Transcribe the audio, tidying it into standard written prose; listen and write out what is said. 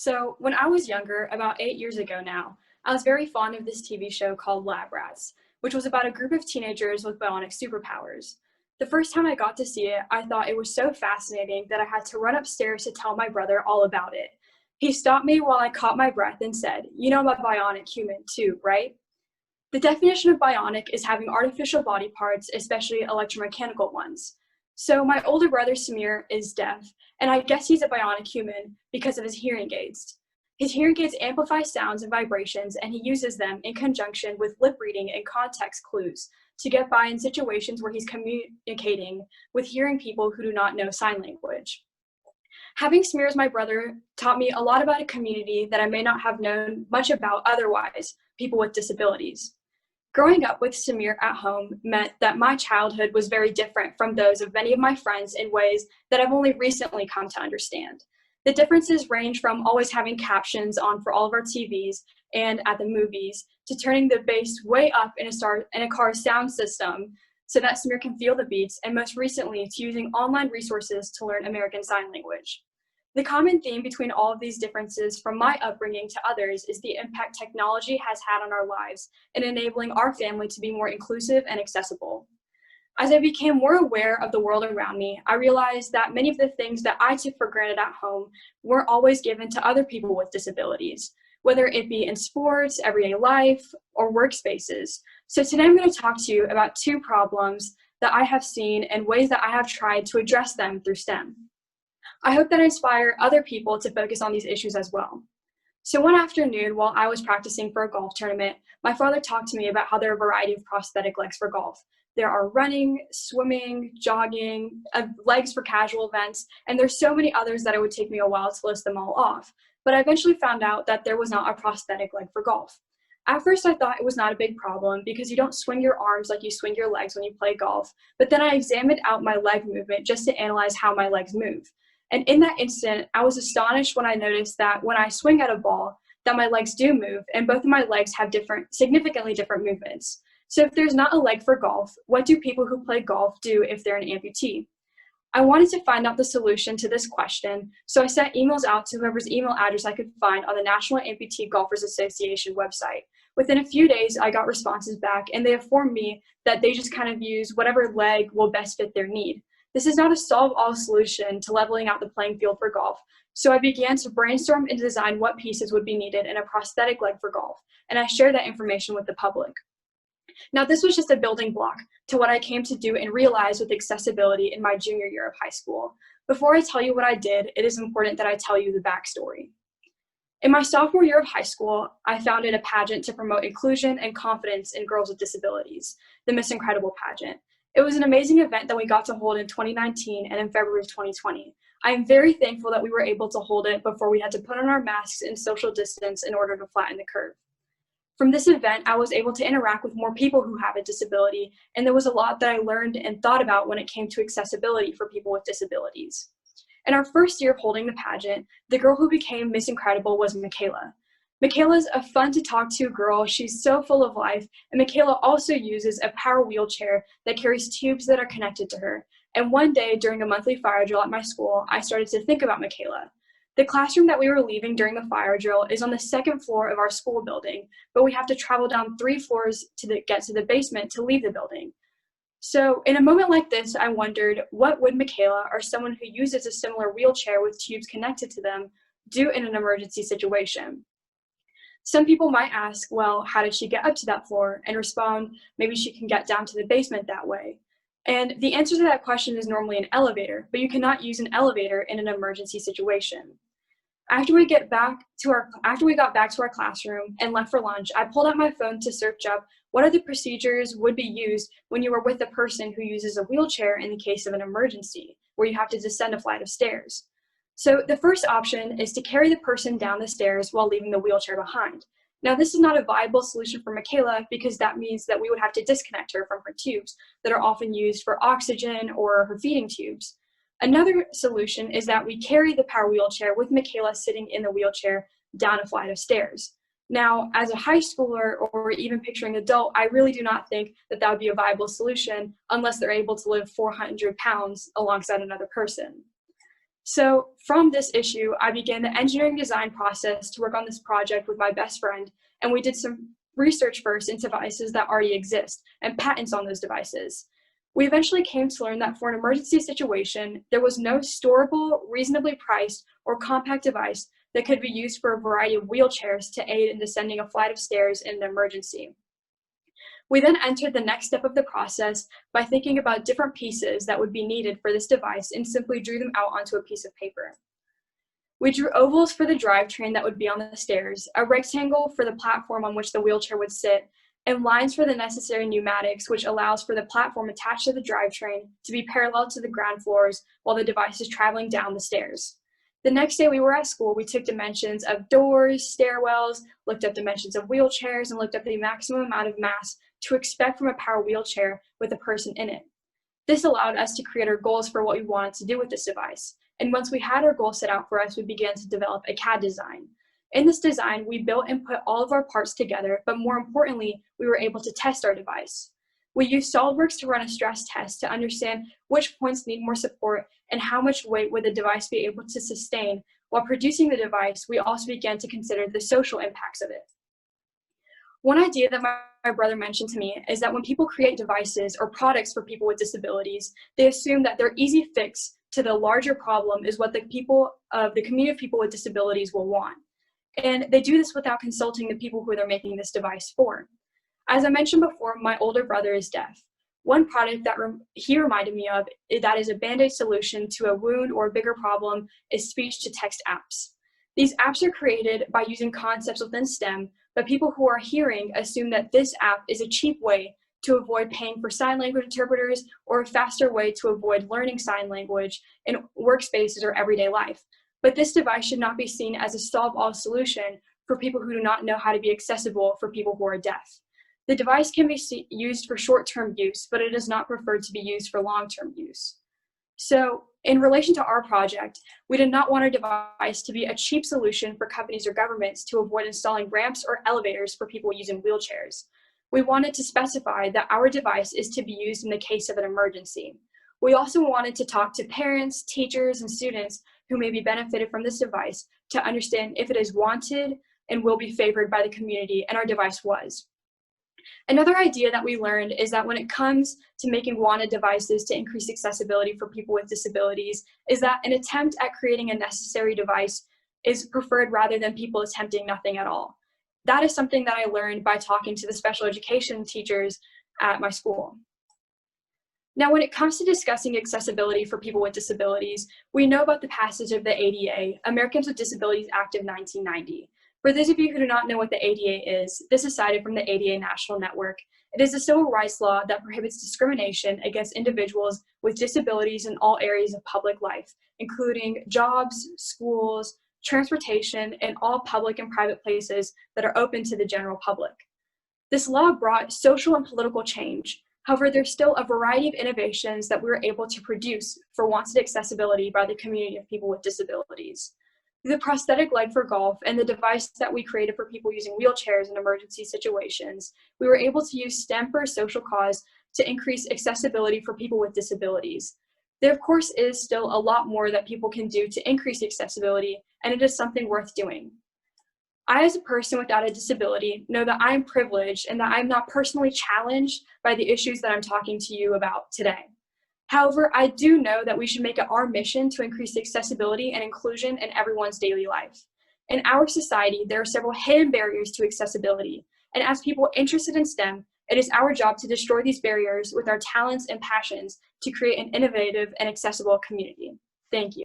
So, when I was younger, about 8 years ago now, I was very fond of this TV show called Lab Rats, which was about a group of teenagers with bionic superpowers. The first time I got to see it, I thought it was so fascinating that I had to run upstairs to tell my brother all about it. He stopped me while I caught my breath and said, "You know I'm a bionic human too, right?" The definition of bionic is having artificial body parts, especially electromechanical ones. So my older brother Samir is deaf, and I guess he's a bionic human because of his hearing aids. His hearing aids amplify sounds and vibrations, and he uses them in conjunction with lip reading and context clues to get by in situations where he's communicating with hearing people who do not know sign language. Having Samir as my brother taught me a lot about a community that I may not have known much about otherwise, people with disabilities. Growing up with Samir at home meant that my childhood was very different from those of many of my friends in ways that I've only recently come to understand. The differences range from always having captions on for all of our TVs and at the movies to turning the bass way up in a car's sound system so that Samir can feel the beats, and most recently to using online resources to learn American Sign Language. The common theme between all of these differences from my upbringing to others is the impact technology has had on our lives in enabling our family to be more inclusive and accessible. As I became more aware of the world around me, I realized that many of the things that I took for granted at home weren't always given to other people with disabilities, whether it be in sports, everyday life, or workspaces. So today I'm going to talk to you about two problems that I have seen and ways that I have tried to address them through STEM. I hope that I inspire other people to focus on these issues as well. So one afternoon, while I was practicing for a golf tournament, my father talked to me about how there are a variety of prosthetic legs for golf. There are running, swimming, jogging, legs for casual events, and there's so many others that it would take me a while to list them all off. But I eventually found out that there was not a prosthetic leg for golf. At first, I thought it was not a big problem because you don't swing your arms like you swing your legs when you play golf. But then I examined out my leg movement just to analyze how my legs move. And in that instant, I was astonished when I noticed that when I swing at a ball, that my legs do move, and both of my legs have significantly different movements. So if there's not a leg for golf, what do people who play golf do if they're an amputee? I wanted to find out the solution to this question, so I sent emails out to whoever's email address I could find on the National Amputee Golfers Association website. Within a few days, I got responses back, and they informed me that they just kind of use whatever leg will best fit their need. This is not a solve-all solution to leveling out the playing field for golf, so I began to brainstorm and design what pieces would be needed in a prosthetic leg for golf, and I shared that information with the public. Now, this was just a building block to what I came to do and realize with accessibility in my junior year of high school. Before I tell you what I did, it is important that I tell you the backstory. In my sophomore year of high school, I founded a pageant to promote inclusion and confidence in girls with disabilities, the Miss Incredible pageant. It was an amazing event that we got to hold in 2019 and in February of 2020. I am very thankful that we were able to hold it before we had to put on our masks and social distance in order to flatten the curve. From this event, I was able to interact with more people who have a disability, and there was a lot that I learned and thought about when it came to accessibility for people with disabilities. In our first year of holding the pageant, the girl who became Miss Incredible was Michaela. Michaela's a fun to talk to girl. She's so full of life, and Michaela also uses a power wheelchair that carries tubes that are connected to her. And one day during a monthly fire drill at my school, I started to think about Michaela. The classroom that we were leaving during the fire drill is on the second floor of our school building, but we have to travel down 3 floors to get to the basement to leave the building. So in a moment like this, I wondered, what would Michaela, or someone who uses a similar wheelchair with tubes connected to them, do in an emergency situation? Some people might ask, well, how did she get up to that floor? And respond, maybe she can get down to the basement that way. And the answer to that question is normally an elevator, but you cannot use an elevator in an emergency situation. After we got back to our classroom and left for lunch, I pulled out my phone to search up what other procedures would be used when you are with a person who uses a wheelchair in the case of an emergency, where you have to descend a flight of stairs. So the first option is to carry the person down the stairs while leaving the wheelchair behind. Now, this is not a viable solution for Michaela because that means that we would have to disconnect her from her tubes that are often used for oxygen or her feeding tubes. Another solution is that we carry the power wheelchair with Michaela sitting in the wheelchair down a flight of stairs. Now, as a high schooler or even picturing adult, I really do not think that that would be a viable solution unless they're able to lift 400 pounds alongside another person. So from this issue, I began the engineering design process to work on this project with my best friend, and we did some research first into devices that already exist and patents on those devices. We eventually came to learn that for an emergency situation, there was no storable, reasonably priced, or compact device that could be used for a variety of wheelchairs to aid in descending a flight of stairs in an emergency. We then entered the next step of the process by thinking about different pieces that would be needed for this device and simply drew them out onto a piece of paper. We drew ovals for the drivetrain that would be on the stairs, a rectangle for the platform on which the wheelchair would sit, and lines for the necessary pneumatics, which allows for the platform attached to the drivetrain to be parallel to the ground floors while the device is traveling down the stairs. The next day we were at school, we took dimensions of doors, stairwells, looked up dimensions of wheelchairs, and looked up the maximum amount of mass to expect from a power wheelchair with a person in it. This allowed us to create our goals for what we wanted to do with this device. And once we had our goals set out for us, we began to develop a CAD design. In this design, we built and put all of our parts together, but more importantly, we were able to test our device. We used SOLIDWORKS to run a stress test to understand which points need more support and how much weight would the device be able to sustain. While producing the device, we also began to consider the social impacts of it. One idea that my brother mentioned to me is that when people create devices or products for people with disabilities, they assume that their easy fix to the larger problem is what the people of the community of people with disabilities will want. And they do this without consulting the people who they're making this device for. As I mentioned before, my older brother is deaf. One product that he reminded me of that is a Band-Aid solution to a wound or a bigger problem is speech-to-text apps. These apps are created by using concepts within STEM, but people who are hearing assume that this app is a cheap way to avoid paying for sign language interpreters or a faster way to avoid learning sign language in workspaces or everyday life. But this device should not be seen as a solve-all solution for people who do not know how to be accessible for people who are deaf. The device can be used for short-term use, but it is not preferred to be used for long-term use. So in relation to our project, we did not want our device to be a cheap solution for companies or governments to avoid installing ramps or elevators for people using wheelchairs. We wanted to specify that our device is to be used in the case of an emergency. We also wanted to talk to parents, teachers, and students who may be benefited from this device to understand if it is wanted and will be favored by the community, and our device was. Another idea that we learned is that when it comes to making wanted devices to increase accessibility for people with disabilities, is that an attempt at creating a necessary device is preferred rather than people attempting nothing at all. That is something that I learned by talking to the special education teachers at my school. Now, when it comes to discussing accessibility for people with disabilities, we know about the passage of the ADA, Americans with Disabilities Act of 1990. For those of you who do not know what the ADA is, this is cited from the ADA National Network. It is a civil rights law that prohibits discrimination against individuals with disabilities in all areas of public life, including jobs, schools, transportation, and all public and private places that are open to the general public. This law brought social and political change. However, there's still a variety of innovations that we were able to produce for wanted accessibility by the community of people with disabilities. The prosthetic leg for golf and the device that we created for people using wheelchairs in emergency situations, we were able to use STEM for a social cause to increase accessibility for people with disabilities. There, of course, is still a lot more that people can do to increase accessibility, and it is something worth doing. I, as a person without a disability, know that I am privileged and that I'm not personally challenged by the issues that I'm talking to you about today. However, I do know that we should make it our mission to increase accessibility and inclusion in everyone's daily life. In our society, there are several hidden barriers to accessibility, and as people interested in STEM, it is our job to destroy these barriers with our talents and passions to create an innovative and accessible community. Thank you.